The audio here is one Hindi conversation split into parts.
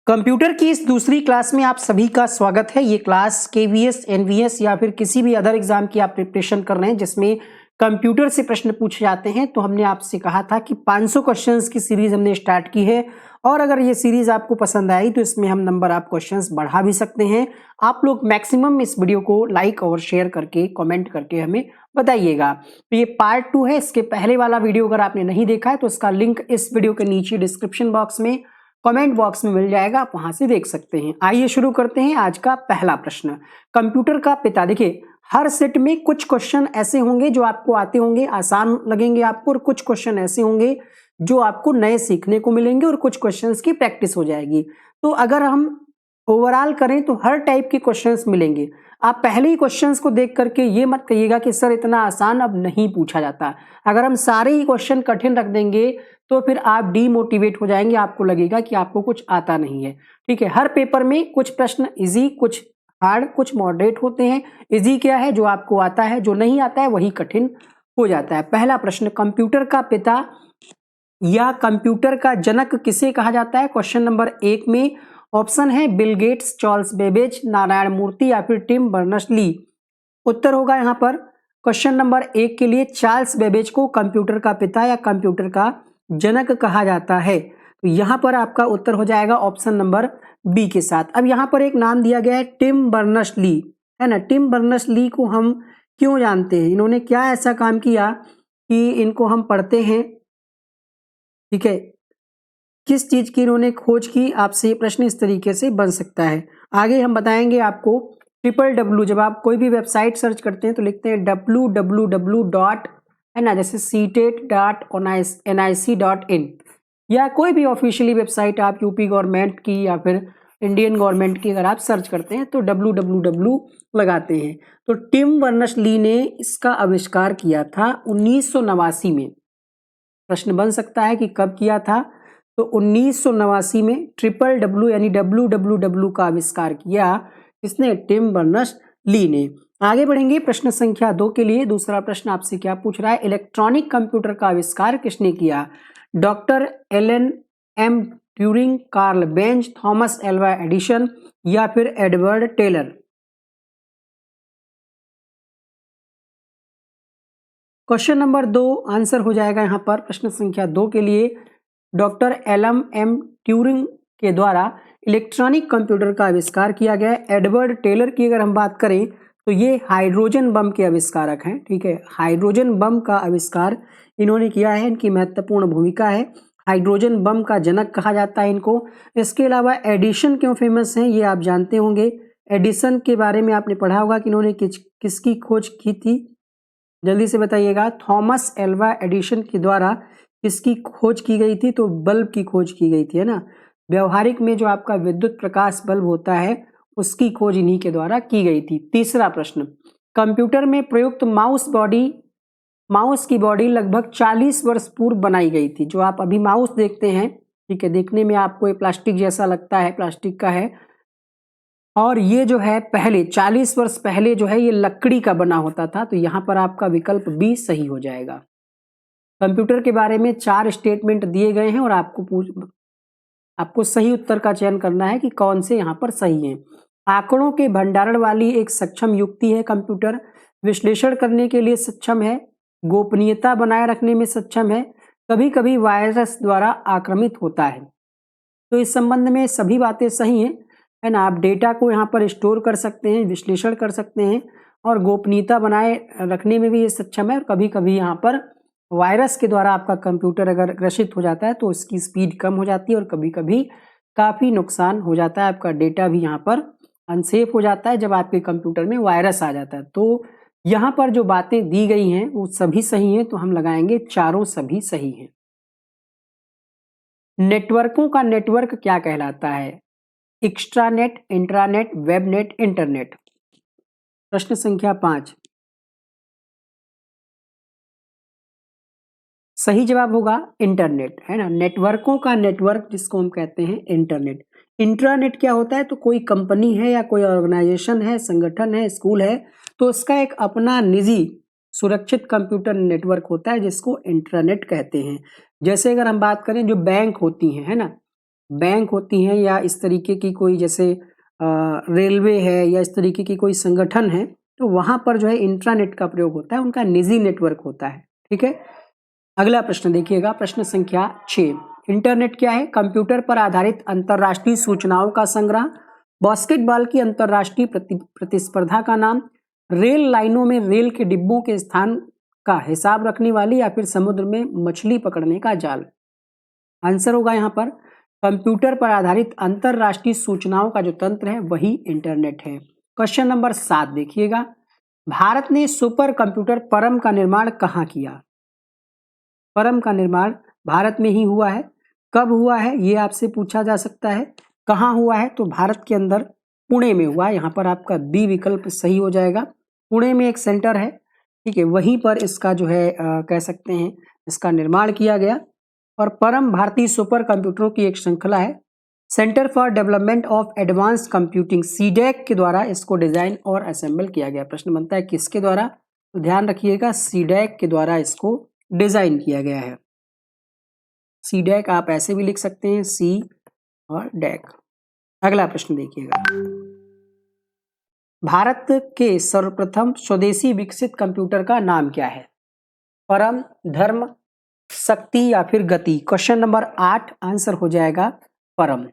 कंप्यूटर की इस दूसरी क्लास में आप सभी का स्वागत है। ये क्लास केवीएस, एनवीएस या फिर किसी भी अदर एग्जाम की आप प्रिपरेशन कर रहे हैं जिसमें कंप्यूटर से प्रश्न पूछे जाते हैं। तो हमने आपसे कहा था कि 500 क्वेश्चंस की सीरीज हमने स्टार्ट की है और अगर ये सीरीज आपको पसंद आई तो इसमें हम नंबर ऑफ क्वेश्चंस बढ़ा भी सकते हैं। आप लोग मैक्सिमम इस वीडियो को लाइक और शेयर करके कमेंट करके हमें बताइएगा। तो ये पार्ट 2 है। इसके पहले वाला वीडियो अगर आपने नहीं देखा है तो इसका लिंक इस वीडियो के नीचे डिस्क्रिप्शन बॉक्स में, कमेंट बॉक्स में मिल जाएगा, आप वहां से देख सकते हैं। आइए शुरू करते हैं आज का पहला प्रश्न। कंप्यूटर का पिता। देखिए, हर सेट में कुछ क्वेश्चन ऐसे होंगे जो आपको आते होंगे, आसान लगेंगे आपको, और कुछ क्वेश्चन ऐसे होंगे जो आपको नए सीखने को मिलेंगे और कुछ क्वेश्चंस की प्रैक्टिस हो जाएगी। तो अगर हम ओवरऑल करें तो हर टाइप के क्वेश्चंस मिलेंगे। आप पहले ही क्वेश्चंस को देख करके ये मत कहिएगा कि सर इतना आसान अब नहीं पूछा जाता। अगर हम सारे ही क्वेश्चन कठिन रख देंगे तो फिर आप डीमोटिवेट हो जाएंगे, आपको लगेगा कि आपको कुछ आता नहीं है। ठीक है, हर पेपर में कुछ प्रश्न इजी, कुछ हार्ड, कुछ मॉडरेट होते हैं। इजी क्या है? जो आपको आता है, जो नहीं आता है वही कठिन हो जाता है। पहला प्रश्न, कंप्यूटर का पिता या कंप्यूटर का जनक किसे कहा जाता है? क्वेश्चन नंबर 1 में ऑप्शन है Bill Gates, Charles Babbage, Narayan Murthy या फिर टिम बर्नर्स-ली। उत्तर होगा यहाँ पर क्वेश्चन नंबर 1 के लिए चार्ल्स बेबेज को कंप्यूटर का पिता या कंप्यूटर का जनक कहा जाता है। तो यहाँ पर आपका उत्तर हो जाएगा ऑप्शन नंबर बी के साथ। अब यहाँ पर एक नाम दिया गया है टिम बर्नर्स-ली, है ना। टिम बर्नर्स-ली को हम क्यों जानते हैं? इन्होंने क्या ऐसा काम किया कि इनको हम पढ़ते हैं? ठीक है, किस चीज की इन्होंने खोज की? आपसे ये प्रश्न इस तरीके से बन सकता है। आगे हम बताएंगे आपको। www, जब आप कोई भी वेबसाइट सर्च करते हैं तो लिखते हैं www डॉट, है ना, जैसे ctet.nic.in या कोई भी ऑफिशियली वेबसाइट आप यूपी गवर्नमेंट की या फिर इंडियन गवर्नमेंट की अगर आप सर्च करते हैं तो www लगाते हैं। तो टिम बर्नर्स-ली ने इसका आविष्कार किया था 1989 में। प्रश्न बन सकता है कि कब किया था? तो 1989 में www यानी www का आविष्कार किया इसने, टिम बर्नर्स-ली ने। आगे बढ़ेंगे प्रश्न संख्या 2 के लिए। दूसरा प्रश्न आपसे क्या पूछ रहा है? इलेक्ट्रॉनिक कंप्यूटर का आविष्कार किसने किया? Doctor Alan M Turing, Karl Benz, Thomas Alva Edison या फिर Edward Teller. Question number 2 answer हो जाएगा यहाँ पर प्रश्न संख्या 2 के लिए। डॉक्टर एलन एम ट्यूरिंग के द्वारा इलेक्ट्रॉनिक कंप्यूटर का आविष्कार किया गया है। एडवर्ड टेलर की अगर हम बात करें तो ये हाइड्रोजन बम के आविष्कारक हैं। ठीक है, हाइड्रोजन बम का आविष्कार इन्होंने किया है, इनकी महत्वपूर्ण भूमिका है। हाइड्रोजन बम का जनक कहा जाता है इनको। इसके अलावा एडिसन क्यों फेमस हैं ये आप जानते होंगे। एडिसन के बारे में आपने पढ़ा होगा कि इन्होंने किसकी खोज की थी? जल्दी से बताइएगा। थॉमस एल्वा एडिसन के द्वारा किसकी खोज की गई थी? तो बल्ब की खोज की गई थी, है ना। व्यवहारिक में जो आपका विद्युत प्रकाश बल्ब होता है उसकी खोज इन्हीं के द्वारा की गई थी। तीसरा प्रश्न, कंप्यूटर में प्रयुक्त माउस की बॉडी लगभग 40 वर्ष पूर्व बनाई गई थी। जो आप अभी माउस देखते हैं, ठीक है, देखने में आपको ये प्लास्टिक जैसा लगता है, प्लास्टिक का है, और ये जो है पहले 40 वर्ष पहले जो है ये लकड़ी का बना होता था। तो यहाँ पर आपका विकल्प बी सही हो जाएगा। कंप्यूटर के बारे में 4 स्टेटमेंट दिए गए हैं और आपको सही उत्तर का चयन करना है कि कौन से यहाँ पर सही हैं। आंकड़ों के भंडारण वाली एक सक्षम युक्ति है कंप्यूटर। विश्लेषण करने के लिए सक्षम है। गोपनीयता बनाए रखने में सक्षम है। कभी कभी वायरस द्वारा आक्रमित होता है। तो इस संबंध में सभी बातें सही हैं, है ना। आप डेटा को यहाँ पर स्टोर कर सकते हैं, विश्लेषण कर सकते हैं और गोपनीयता बनाए रखने में भी ये सक्षम है। और कभी कभी यहाँ पर वायरस के द्वारा आपका कंप्यूटर अगर ग्रसित हो जाता है तो इसकी स्पीड कम हो जाती है और कभी कभी काफ़ी नुकसान हो जाता है। आपका डेटा भी यहाँ पर अनसेफ हो जाता है जब आपके कंप्यूटर में वायरस आ जाता है। तो यहाँ पर जो बातें दी गई हैं वो सभी सही हैं, तो हम लगाएंगे चारों सभी सही हैं। नेटवर्कों का नेटवर्क क्या कहलाता है? Extranet, intranet, webnet, internet. प्रश्न संख्या 5, सही जवाब होगा इंटरनेट, है ना। नेटवर्कों का नेटवर्क जिसको हम कहते हैं इंटरनेट। इंट्रानेट क्या होता है? तो कोई कंपनी है या कोई ऑर्गेनाइजेशन है, संगठन है, स्कूल है, तो उसका एक अपना निजी सुरक्षित कंप्यूटर नेटवर्क होता है जिसको इंट्रानेट कहते हैं। जैसे अगर हम बात करें जो बैंक होती हैं, है ना, बैंक होती हैं या इस तरीके की कोई जैसे रेलवे है या इस तरीके की कोई संगठन है, तो वहां पर जो है इंट्रानेट का प्रयोग होता है, उनका निजी नेटवर्क होता है। ठीक है, अगला प्रश्न देखिएगा, प्रश्न संख्या 6। इंटरनेट क्या है? कंप्यूटर पर आधारित अंतरराष्ट्रीय सूचनाओं का संग्रह, बास्केटबॉल की अंतरराष्ट्रीय प्रतिस्पर्धा का नाम, रेल लाइनों में रेल के डिब्बों के स्थान का हिसाब रखने वाली, या फिर समुद्र में मछली पकड़ने का जाल। आंसर होगा यहाँ पर कंप्यूटर पर आधारित अंतरराष्ट्रीय सूचनाओं का जो तंत्र है वही इंटरनेट है। क्वेश्चन नंबर 7 देखिएगा, भारत ने सुपर कंप्यूटर परम का निर्माण कहाँ किया? परम का निर्माण भारत में ही हुआ है। कब हुआ है ये आपसे पूछा जा सकता है। कहाँ हुआ है? तो भारत के अंदर पुणे में हुआ है। यहाँ पर आपका बी विकल्प सही हो जाएगा। पुणे में एक सेंटर है, ठीक है, वहीं पर इसका जो है कह सकते हैं इसका निर्माण किया गया। और परम भारतीय सुपर कंप्यूटरों की एक श्रृंखला है। Centre for development of advance computing CDAC के द्वारा इसको डिजाइन और असेंबल किया गया। प्रश्न बनता है किसके द्वारा? तो ध्यान रखिएगा, सीडैक के द्वारा इसको डिजाइन किया गया है। सीडैक आप ऐसे भी लिख सकते हैं, सी और डैक। अगला प्रश्न देखिएगा, भारत के सर्वप्रथम स्वदेशी विकसित कंप्यूटर का नाम क्या है? परम, धर्म, शक्ति या फिर गति? क्वेश्चन नंबर 8 आंसर हो जाएगा परम।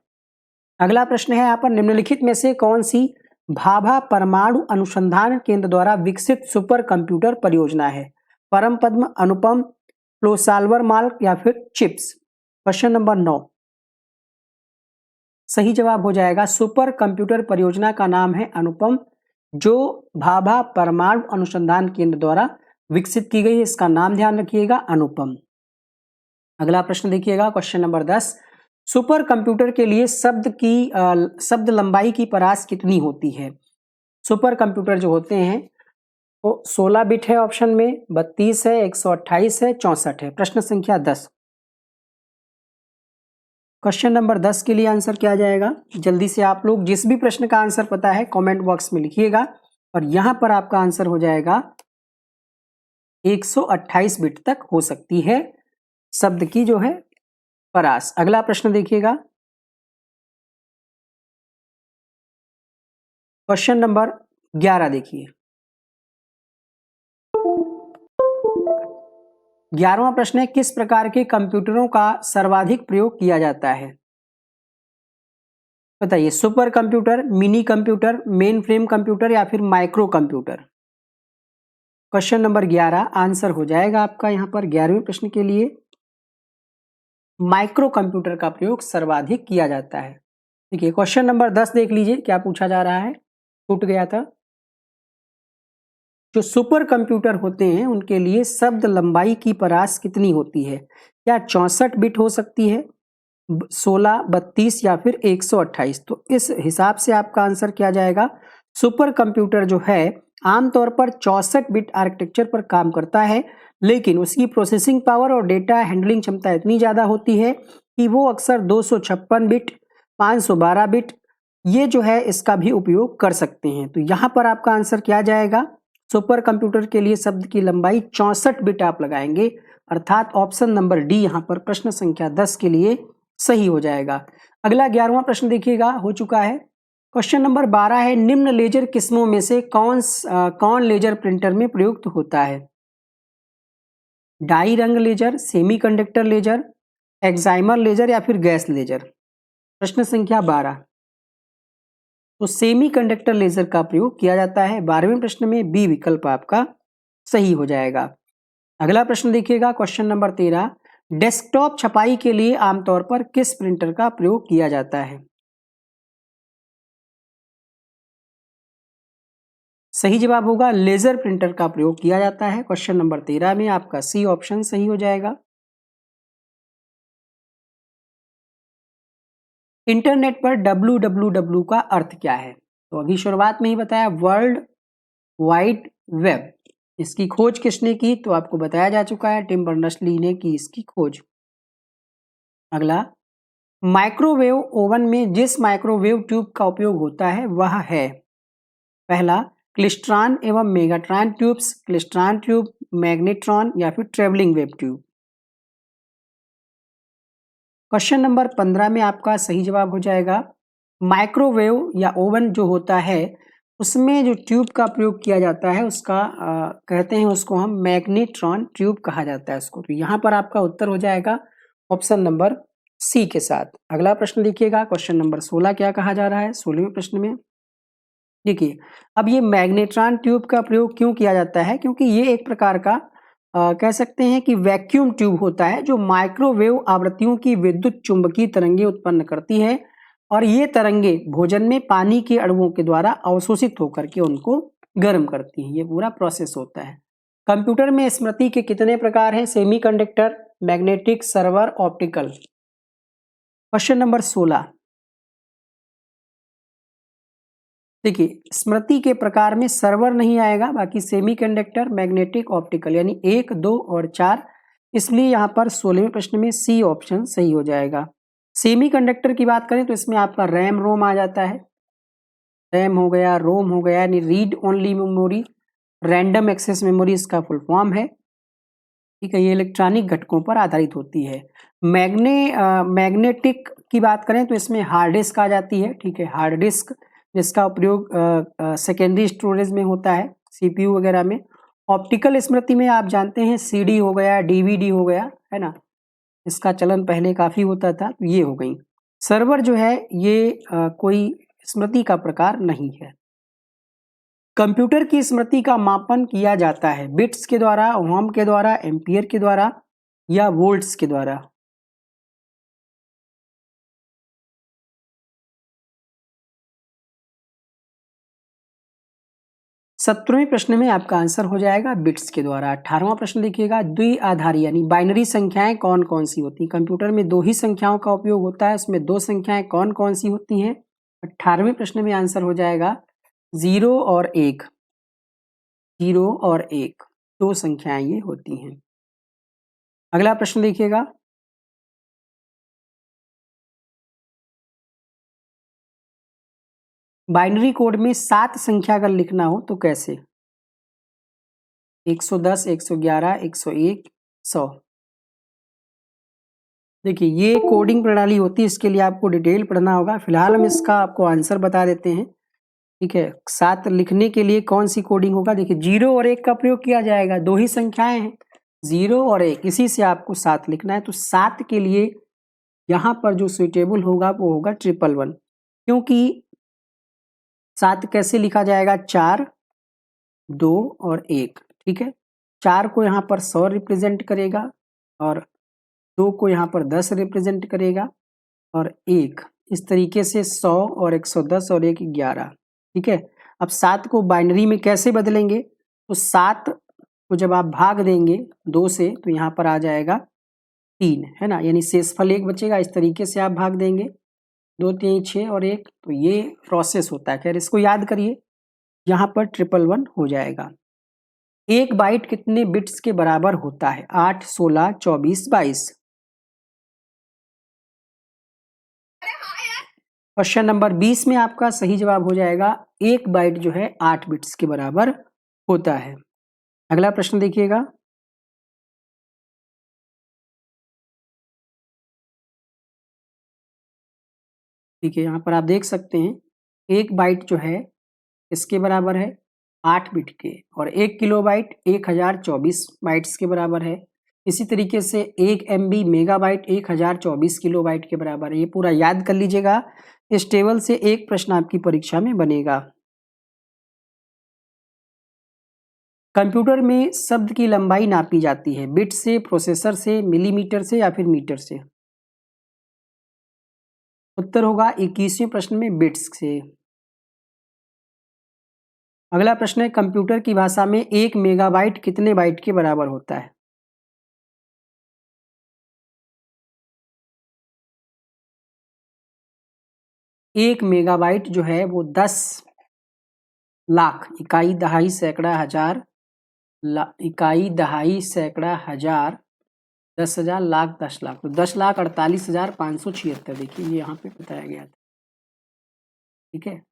अगला प्रश्न है यहाँ पर, निम्नलिखित में से कौन सी भाभा परमाणु अनुसंधान केंद्र द्वारा विकसित सुपर कंप्यूटर परियोजना है? परम पद्म, अनुपम, फ्लोसाल्वर मार्क या फिर चिप्स? क्वेश्चन नंबर 9 सही जवाब हो जाएगा सुपर कंप्यूटर परियोजना का नाम है अनुपम, जो भाभा परमाणु अनुसंधान केंद्र द्वारा विकसित की गई है। इसका नाम ध्यान रखिएगा, अनुपम। अगला प्रश्न देखिएगा, क्वेश्चन नंबर 10, सुपर कंप्यूटर के लिए शब्द लंबाई की परास कितनी होती है? सुपर कंप्यूटर जो होते हैं वो 16 बिट है, ऑप्शन में 32 है, 128 है, 64 है। प्रश्न संख्या 10। क्वेश्चन नंबर 10 के लिए आंसर क्या जाएगा? जल्दी से आप लोग जिस भी प्रश्न का आंसर पता है कमेंट बॉक्स में लिखिएगा। और यहां पर आपका आंसर हो जाएगा 128 बिट तक हो सकती है शब्द की जो है परास। अगला प्रश्न देखिएगा, क्वेश्चन नंबर 11 देखिए। 11वां प्रश्न है, किस प्रकार के कंप्यूटरों का सर्वाधिक प्रयोग किया जाता है? बताइए, super computer, mini computer, main frame computer या फिर micro computer? Question number 11 answer हो जाएगा आपका यहाँ पर 11वें प्रश्न के लिए माइक्रो कंप्यूटर का प्रयोग सर्वाधिक किया जाता है। ठीक है, क्वेश्चन नंबर 10 देख लीजिए क्या पूछा जा रहा है, छूट गया था। जो सुपर कंप्यूटर होते हैं उनके लिए शब्द लंबाई की परास कितनी होती है? क्या 64 बिट हो सकती है, 16, 32 या फिर 128? तो इस हिसाब से आपका आंसर क्या जाएगा? सुपर कंप्यूटर जो है आमतौर पर 64 बिट आर्किटेक्चर पर काम करता है, लेकिन उसकी प्रोसेसिंग पावर और डेटा हैंडलिंग क्षमता इतनी ज़्यादा होती है कि वो अक्सर 256 बिट, 512 बिट ये जो है इसका भी उपयोग कर सकते हैं। तो यहाँ पर आपका आंसर क्या जाएगा? सुपर कंप्यूटर के लिए शब्द की लंबाई 64 बिट आप लगाएंगे, अर्थात ऑप्शन नंबर डी यहाँ पर प्रश्न संख्या 10 के लिए सही हो जाएगा। अगला 11वां प्रश्न देखिएगा, हो चुका है। क्वेश्चन नंबर 12 है, निम्न लेजर किस्मों में से कौन लेजर प्रिंटर में प्रयुक्त होता है? डाई रंग laser, semiconductor laser, excimer laser या फिर गैस लेजर? प्रश्न संख्या 12। तो सेमीकंडक्टर लेजर का प्रयोग किया जाता है। 12वें प्रश्न में बी विकल्प आपका सही हो जाएगा। अगला प्रश्न देखिएगा, क्वेश्चन नंबर 13, डेस्कटॉप छपाई के लिए आमतौर पर किस प्रिंटर का प्रयोग किया जाता है? सही जवाब होगा लेजर प्रिंटर का प्रयोग किया जाता है। क्वेश्चन नंबर 13 में आपका सी ऑप्शन सही हो जाएगा। इंटरनेट पर www का अर्थ क्या है? तो अभी शुरुआत में ही बताया, वर्ल्ड वाइड वेब। इसकी खोज किसने की? तो आपको बताया जा चुका है, टिम बर्नर्स-ली ने की इसकी खोज। अगला, माइक्रोवेव ओवन में जिस माइक्रोवेव ट्यूब का उपयोग होता है वह है? पहला, क्लिस्ट्रॉन एवं Megatron tubes, klystron tube, magnetron या फिर travelling wave tube? Question number 15 में आपका सही जवाब हो जाएगा माइक्रोवेव या ओवन जो होता है उसमें जो ट्यूब का प्रयोग किया जाता है उसका कहते हैं उसको हम मैग्नेट्रॉन ट्यूब कहा जाता है उसको। तो यहाँ पर आपका उत्तर हो जाएगा ऑप्शन नंबर सी के साथ। अगला प्रश्न देखिएगा, क्वेश्चन नंबर 16 क्या कहा जा रहा है 16वें प्रश्न में। देखिए, अब ये मैग्नेट्रॉन ट्यूब का प्रयोग क्यों किया जाता है, क्योंकि ये एक प्रकार का कह सकते हैं कि वैक्यूम ट्यूब होता है जो माइक्रोवेव आवृत्तियों की विद्युत चुंबकीय तरंगे उत्पन्न करती है और ये तरंगे भोजन में पानी के अणुओं के द्वारा अवशोषित होकर के उनको गर्म करती हैं। ये पूरा प्रोसेस होता है। कंप्यूटर में स्मृति के कितने प्रकार हैं? Semiconductor, magnetic, server, optical. Question number 16। देखिए, स्मृति के प्रकार में सर्वर नहीं आएगा, बाकी सेमीकंडक्टर, मैग्नेटिक, ऑप्टिकल यानी 1, 2 और 4। इसलिए यहाँ पर 16वें प्रश्न में सी ऑप्शन सही हो जाएगा। सेमीकंडक्टर की बात करें तो इसमें आपका रैम रोम आ जाता है। रैम हो गया, रोम हो गया, यानी read only memory, random access memory इसका फुल फॉर्म है। ठीक है, ये इलेक्ट्रॉनिक घटकों पर आधारित होती है। मैग्नेटिक की बात करें तो इसमें हार्ड डिस्क आ जाती है। ठीक है, हार्ड डिस्क जिसका उपयोग सेकेंडरी स्टोरेज में होता है, सीपीयू वगैरह में। ऑप्टिकल स्मृति में आप जानते हैं सीडी हो गया, डीवीडी हो गया, है ना, इसका चलन पहले काफी होता था, तो ये हो गई। सर्वर जो है ये कोई स्मृति का प्रकार नहीं है। कंप्यूटर की स्मृति का मापन किया जाता है बिट्स के द्वारा, ओम के द्वारा, एम्पियर के द्वारा या वोल्ट्स के द्वारा। 17वें प्रश्न में आपका आंसर हो जाएगा बिट्स के द्वारा। 18वां प्रश्न देखिएगा, द्विआधारी यानी बाइनरी संख्याएं कौन कौन सी होती हैं? कंप्यूटर में 2 ही संख्याओं का उपयोग होता है, उसमें 2 संख्याएं कौन कौन सी होती हैं? 18वें प्रश्न में आंसर हो जाएगा 0 और 1। 0 और 1 2 संख्याएं ये होती हैं। अगला प्रश्न देखिएगा, बाइनरी कोड में 7 संख्या अगर लिखना हो तो कैसे? 110, 111, 101, 100। देखिए, ये कोडिंग प्रणाली होती है, इसके लिए आपको डिटेल पढ़ना होगा। फिलहाल हम इसका आपको आंसर बता देते हैं। ठीक है, 7 लिखने के लिए कौन सी कोडिंग होगा? देखिए, 0 और 1 का प्रयोग किया जाएगा, 2 ही संख्याएं हैं, 0 और 1, इसी से आपको 7 लिखना है। तो 7 के लिए यहाँ पर जो सुइटेबल होगा वो होगा 111, क्योंकि 7 कैसे लिखा जाएगा? 4, 2 और 1। ठीक है, 4 को यहाँ पर 100 रिप्रेजेंट करेगा और 2 को यहाँ पर 10 रिप्रेजेंट करेगा और 1 इस तरीके से 100 और 110 और 1 11। ठीक है, अब 7 को बाइनरी में कैसे बदलेंगे? तो 7 को जब आप भाग देंगे 2 से तो यहाँ पर आ जाएगा 3, है ना, यानी शेषफल 1 बचेगा। इस तरीके से आप भाग देंगे, 2 3 6 और 1। तो ये प्रोसेस होता है। खैर, इसको याद करिए, यहाँ पर 111 हो जाएगा। 1 बाइट कितने बिट्स के बराबर होता है? 8, 16, 24, 22। क्वेश्चन नंबर 20 में आपका सही जवाब हो जाएगा 1 बाइट जो है 8 बिट्स के बराबर होता है। अगला प्रश्न देखिएगा, ठीक है, यहाँ पर आप देख सकते हैं 1 बाइट जो है इसके बराबर है 8 बिट के और 1 किलोबाइट 1024 बाइट्स के बराबर है। इसी तरीके से 1 MB मेगाबाइट 1024 किलोबाइट के बराबर है। ये पूरा याद कर लीजिएगा, इस टेबल से एक प्रश्न आपकी परीक्षा में बनेगा। कंप्यूटर में शब्द की लंबाई नापी जाती है बिट से, प्रोसेसर से, मिलीमीटर से या फिर मीटर से? उत्तर होगा 21वें प्रश्न में बिट्स से। अगला प्रश्न है, कंप्यूटर की भाषा में 1 मेगाबाइट कितने बाइट के बराबर होता है? एक मेगाबाइट जो है वो 10 लाख, इकाई दहाई सैकड़ा हजार, इकाई दहाई सैकड़ा हजार, 10,000, लाख, 10 लाख, तो 10,48,576। देखिए, ये यहाँ पे बताया गया था। ठीक है,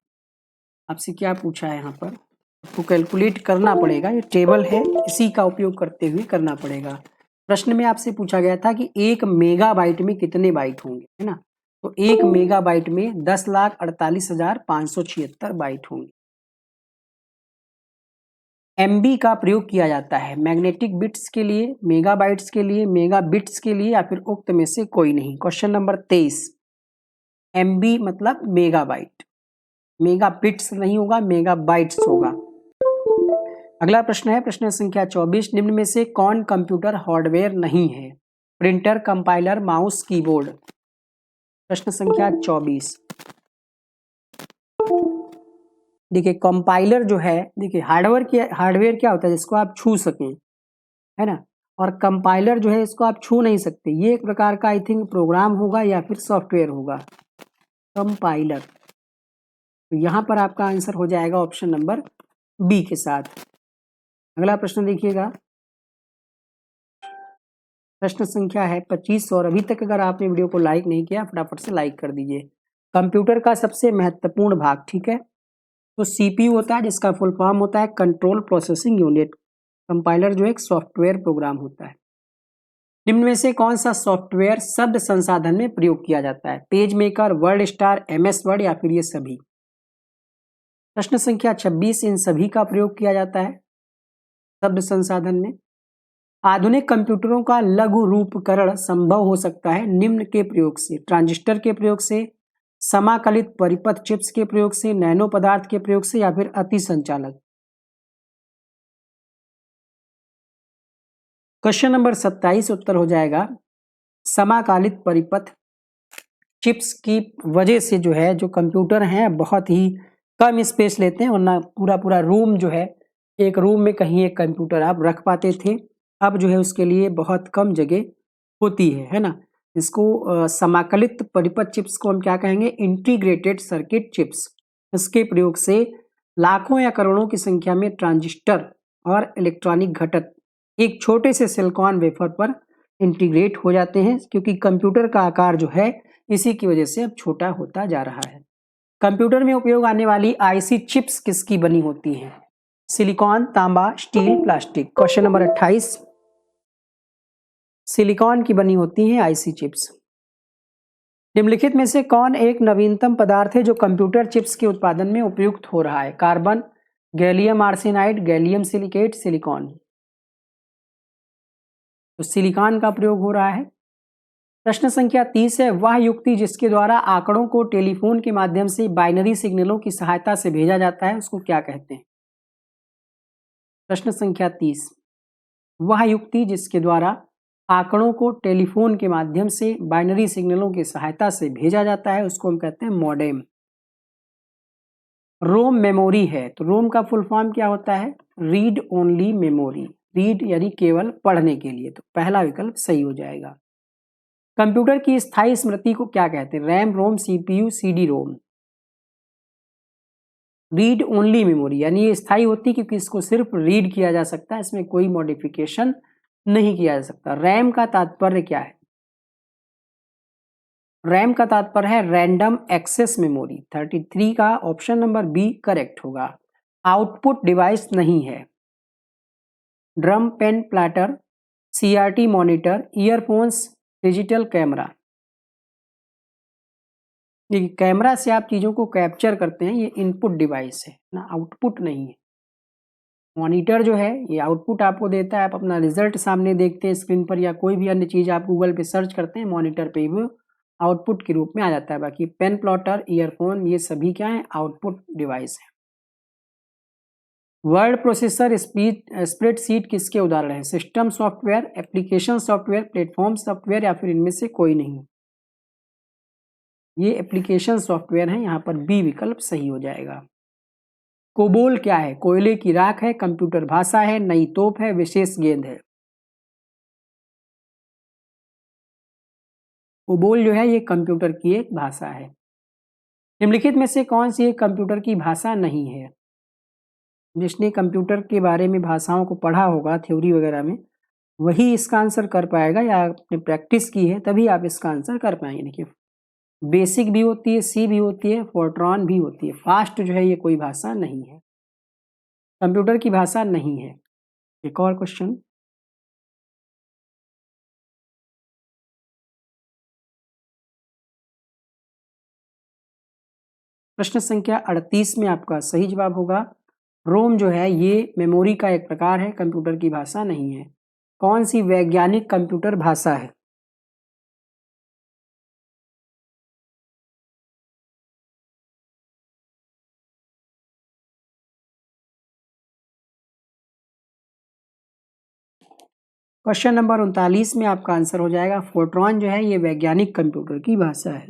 आपसे क्या पूछा है यहाँ पर? आपको कैलकुलेट करना पड़ेगा, ये टेबल है, इसी का उपयोग करते हुए करना पड़ेगा। प्रश्न में आपसे पूछा गया था कि 1 मेगाबाइट में कितने बाइट होंगे, है ना। तो 1 मेगाबाइट में 10,48,576 बाइट होंगे। एमबी का प्रयोग किया जाता है मैग्नेटिक बिट्स के लिए, मेगाबाइट्स के लिए, मेगा बिट्स के लिए, या फिर उक्त में से कोई नहीं। क्वेश्चन नंबर 23, एमबी मतलब मेगाबाइट, मेगा बिट्स नहीं होगा, मेगा बाइट्स होगा। अगला प्रश्न है प्रश्न संख्या 24, निम्न में से कौन कंप्यूटर हार्डवेयर नहीं है? Printer, compiler, mouse, keyboard. प्रश्न संख्या 24, देखिए कंपाइलर जो है, देखिए हार्डवेयर क्या होता है? जिसको आप छू सकें, है ना। और कंपाइलर जो है इसको आप छू नहीं सकते, ये एक प्रकार का आई थिंक प्रोग्राम होगा या फिर सॉफ्टवेयर होगा, कंपाइलर। तो यहाँ पर आपका आंसर हो जाएगा ऑप्शन नंबर बी के साथ। अगला प्रश्न देखिएगा, प्रश्न संख्या है 25, और अभी तक अगर आपने वीडियो को लाइक नहीं किया फटाफट से लाइक कर दीजिए। कंप्यूटर का सबसे महत्वपूर्ण भाग, ठीक है, तो सीपीयू होता है, जिसका फुल फॉर्म होता है कंट्रोल प्रोसेसिंग यूनिट। कंपाइलर जो एक सॉफ्टवेयर प्रोग्राम होता है। निम्न में से कौन सा सॉफ्टवेयर शब्द संसाधन में प्रयोग किया जाता है? Page maker, word star, MS word, या फिर ये सभी। प्रश्न संख्या 26, इन सभी का प्रयोग किया जाता है शब्द संसाधन में। आधुनिक कंप्यूटरों का लघु रूपकरण संभव हो सकता है निम्न के प्रयोग से: ट्रांजिस्टर के प्रयोग से, समाकलित परिपथ चिप्स के प्रयोग से, नैनो पदार्थ के प्रयोग से, या फिर अति संचालक। क्वेश्चन नंबर 27 उत्तर हो जाएगा समाकालित परिपथ चिप्स की वजह से जो है, जो कंप्यूटर हैं बहुत ही कम स्पेस लेते हैं, वरना पूरा पूरा रूम जो है, एक रूम में कहीं एक कंप्यूटर आप रख पाते थे, अब जो है उसके लिए बहुत कम जगह होती है ना। इसको समाकलित परिपथ चिप्स को हम क्या कहेंगे? Integrated circuit chips. इसके प्रयोग से लाखों या करोड़ों की संख्या में ट्रांजिस्टर और इलेक्ट्रॉनिक घटक एक छोटे से सिलिकॉन वेफर पर इंटीग्रेट हो जाते हैं, क्योंकि कंप्यूटर का आकार जो है इसी की वजह से अब छोटा होता जा रहा है। कंप्यूटर में उपयोग आने वाली आईसी चिप्स किसकी बनी होती हैं? सिलिकॉन, तांबा, steel, plastic. Question number 28, silicon की बनी होती हैं आईसी चिप्स। निम्नलिखित में से कौन एक नवीनतम पदार्थ है जो कंप्यूटर चिप्स के उत्पादन में उपयुक्त हो रहा है? Carbon, gallium arsenide, gallium silicate, silicon. तो सिलिकॉन का प्रयोग हो रहा है। प्रश्न संख्या 30 है, वह युक्ति जिसके द्वारा आंकड़ों को टेलीफोन के माध्यम से बाइनरी सिग्नलों की सहायता से भेजा जाता है उसको क्या कहते हैं? प्रश्न संख्या 30, वह युक्ति जिसके द्वारा आंकड़ों को टेलीफोन के माध्यम से बाइनरी सिग्नलों की सहायता से भेजा जाता है उसको हम कहते हैं मॉडेम। रोम मेमोरी है, तो रोम का फुल फॉर्म क्या होता है? Read only memory. रीड यानी केवल पढ़ने के लिए, तो पहला विकल्प सही हो जाएगा। कंप्यूटर की स्थायी स्मृति को क्या कहते हैं? RAM, ROM, CPU, CD ROM. Read only memory यानी ये स्थायी होती है क्योंकि इसको सिर्फ रीड किया जा सकता है, इसमें कोई मॉडिफिकेशन नहीं किया जा सकता। रैम का तात्पर्य क्या है? रैम का तात्पर्य है रैंडम एक्सेस मेमोरी। 33 का ऑप्शन नंबर बी करेक्ट होगा। आउटपुट डिवाइस नहीं है। Drum, pen, plotter, CRT monitor, earphones, digital camera. ये कैमरा से आप चीज़ों को कैप्चर करते हैं, ये इनपुट डिवाइस है ना, आउटपुट नहीं है। मॉनिटर जो है ये आउटपुट आपको देता है, आप अपना रिजल्ट सामने देखते हैं स्क्रीन पर, या कोई भी अन्य चीज़ आप गूगल पे सर्च करते हैं मॉनिटर पे वो आउटपुट के रूप में आ जाता है। बाकी पेन, प्लॉटर, ईयरफोन ये सभी क्या है? आउटपुट डिवाइस है। वर्ड प्रोसेसर, स्प्रेडशीट किसके उदाहरण है? System software, application software, platform software, या फिर इनमें से कोई नहीं। ये एप्लीकेशन सॉफ्टवेयर है, यहाँ पर बी विकल्प सही हो जाएगा। कोबोल क्या है? कोयले की राख है, कंप्यूटर भाषा है, नई तोप है, विशेष गेंद है। कोबोल जो है ये कंप्यूटर की एक भाषा है। निम्नलिखित में से कौन सी एक कंप्यूटर की भाषा नहीं है? जिसने कंप्यूटर के बारे में भाषाओं को पढ़ा होगा थ्योरी वगैरह में, वही इसका आंसर कर पाएगा, या आपने प्रैक्टिस की है तभी आप इसका आंसर कर पाएंगे। देखिए बेसिक भी होती है, सी भी होती है, फोर्ट्रॉन भी होती है। फास्ट जो है ये कोई भाषा नहीं है, कंप्यूटर की भाषा नहीं है। एक और क्वेश्चन, प्रश्न संख्या 38 में आपका सही जवाब होगा रोम जो है ये मेमोरी का एक प्रकार है, कंप्यूटर की भाषा नहीं है। कौन सी वैज्ञानिक कंप्यूटर भाषा है? क्वेश्चन नंबर 39 में आपका आंसर हो जाएगा फोर्ट्रॉन जो है ये वैज्ञानिक कंप्यूटर की भाषा है।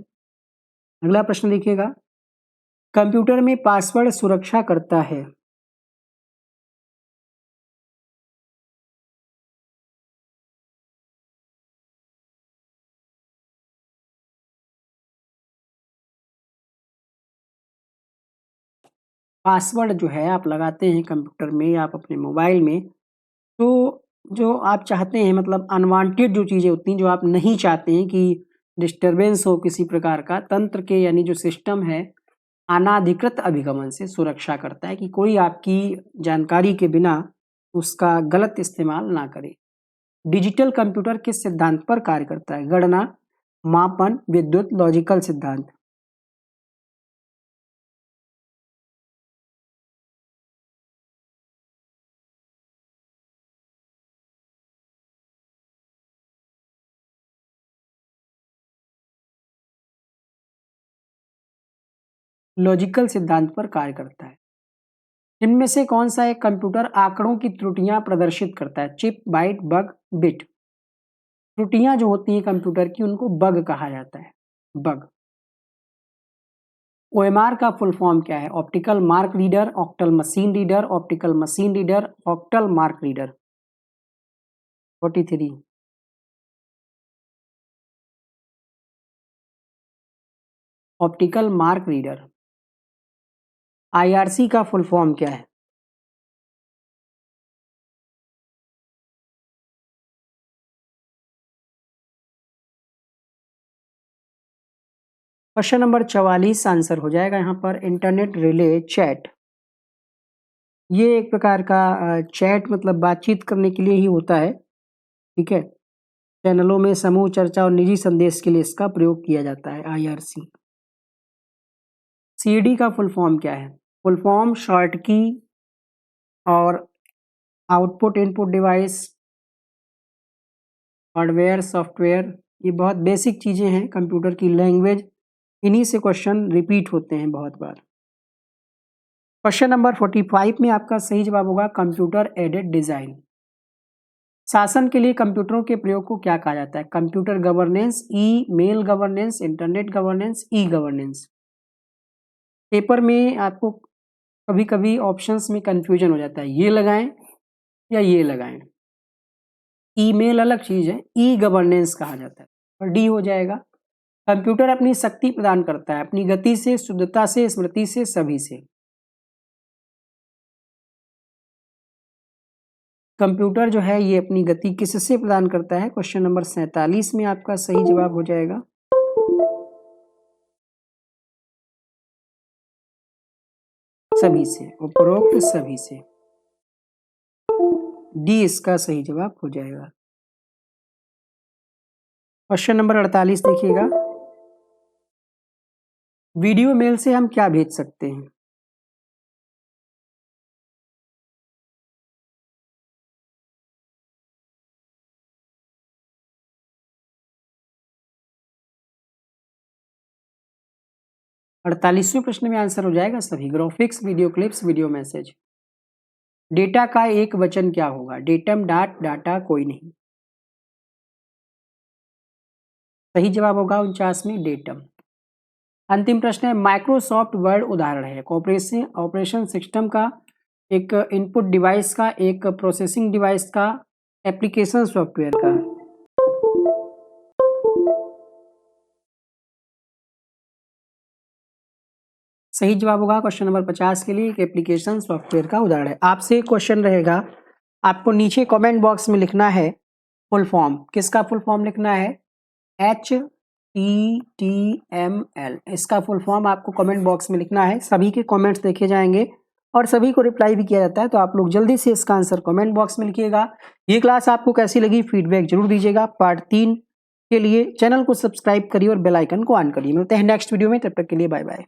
अगला प्रश्न देखिएगा, कंप्यूटर में पासवर्ड सुरक्षा करता है। पासवर्ड जो है आप लगाते हैं कंप्यूटर में, आप अपने मोबाइल में, तो जो आप चाहते हैं मतलब अनवांटेड जो चीज़ें होती हैं, जो आप नहीं चाहते हैं कि डिस्टरबेंस हो किसी प्रकार का, तंत्र के यानी जो सिस्टम है अनाधिकृत अभिगमन से सुरक्षा करता है कि कोई आपकी जानकारी के बिना उसका गलत इस्तेमाल ना करे। डिजिटल कंप्यूटर किस सिद्धांत पर कार्य करता है? गणना, मापन, विद्युत, लॉजिकल सिद्धांत। लॉजिकल सिद्धांत पर कार्य करता है। इनमें से कौन सा एक कंप्यूटर आंकड़ों की त्रुटियां प्रदर्शित करता है? Chip, byte, bug, bit. त्रुटियां जो होती हैं कंप्यूटर की उनको बग कहा जाता है, बग। ओएमआर का फुल फॉर्म क्या है? Optical mark reader, octal machine reader, optical machine reader, octal mark reader. 43। Optical mark reader. IRC का फुल फॉर्म क्या है? क्वेश्चन नंबर 44 आंसर हो जाएगा यहाँ पर इंटरनेट रिले चैट। ये एक प्रकार का चैट मतलब बातचीत करने के लिए ही होता है, ठीक है। चैनलों में समूह चर्चा और निजी संदेश के लिए इसका प्रयोग किया जाता है, आईआरसी। सीडी का फुल फॉर्म क्या है? फुल फॉर्म शॉर्ट की और output input device, hardware, software, ये बहुत बेसिक चीज़ें हैं कंप्यूटर की लैंग्वेज, इन्हीं से क्वेश्चन रिपीट होते हैं बहुत बार। क्वेश्चन नंबर 45 में आपका सही जवाब होगा कंप्यूटर एडेड डिजाइन। शासन के लिए कंप्यूटरों के प्रयोग को क्या कहा जाता है? Computer governance, email governance, internet governance, e governance. Paper में आपको कभी कभी ऑप्शंस में कंफ्यूजन हो जाता है, ये लगाएं या ये लगाएं। ईमेल अलग चीज है, ई गवर्नेंस कहा जाता है, और डी हो जाएगा। कंप्यूटर अपनी शक्ति प्रदान करता है अपनी गति से, शुद्धता से, स्मृति से, सभी से। कंप्यूटर जो है ये अपनी गति किससे प्रदान करता है? क्वेश्चन नंबर 47 में आपका सही जवाब हो जाएगा सभी से, उपरोक्त सभी से। डी इसका सही जवाब हो जाएगा। क्वेश्चन नंबर 48 देखिएगा, वीडियो मेल से हम क्या भेज सकते हैं? अड़तालीसवें प्रश्न में आंसर हो जाएगा सभी, graphics, video clips, video message. Data का एक वचन क्या होगा? डेटम, डाट, डाटा, कोई नहीं। सही जवाब होगा 49 में डेटम। अंतिम प्रश्न है, माइक्रोसॉफ्ट वर्ड उदाहरण है? ऑपरेशन सिस्टम का, एक इनपुट डिवाइस का, एक प्रोसेसिंग डिवाइस का, एप्लीकेशन सॉफ्टवेयर का। सही जवाब होगा क्वेश्चन नंबर 50 के लिए एक एप्लीकेशन सॉफ्टवेयर का उदाहरण है। आपसे क्वेश्चन रहेगा, आपको नीचे कमेंट बॉक्स में लिखना है फुल फॉर्म। किसका फुल फॉर्म लिखना है? HTTML, इसका फुल फॉर्म आपको कमेंट बॉक्स में लिखना है। सभी के कमेंट्स देखे जाएंगे और सभी को रिप्लाई भी किया जाता है, तो आप लोग जल्दी से इसका आंसर कमेंट बॉक्स में लिखिएगा। ये क्लास आपको कैसी लगी फीडबैक जरूर दीजिएगा। पार्ट 3 के लिए चैनल को सब्सक्राइब करिए और बेल आइकन को ऑन करिए। मिलते हैं नेक्स्ट वीडियो में, तब तक के लिए बाय बाय।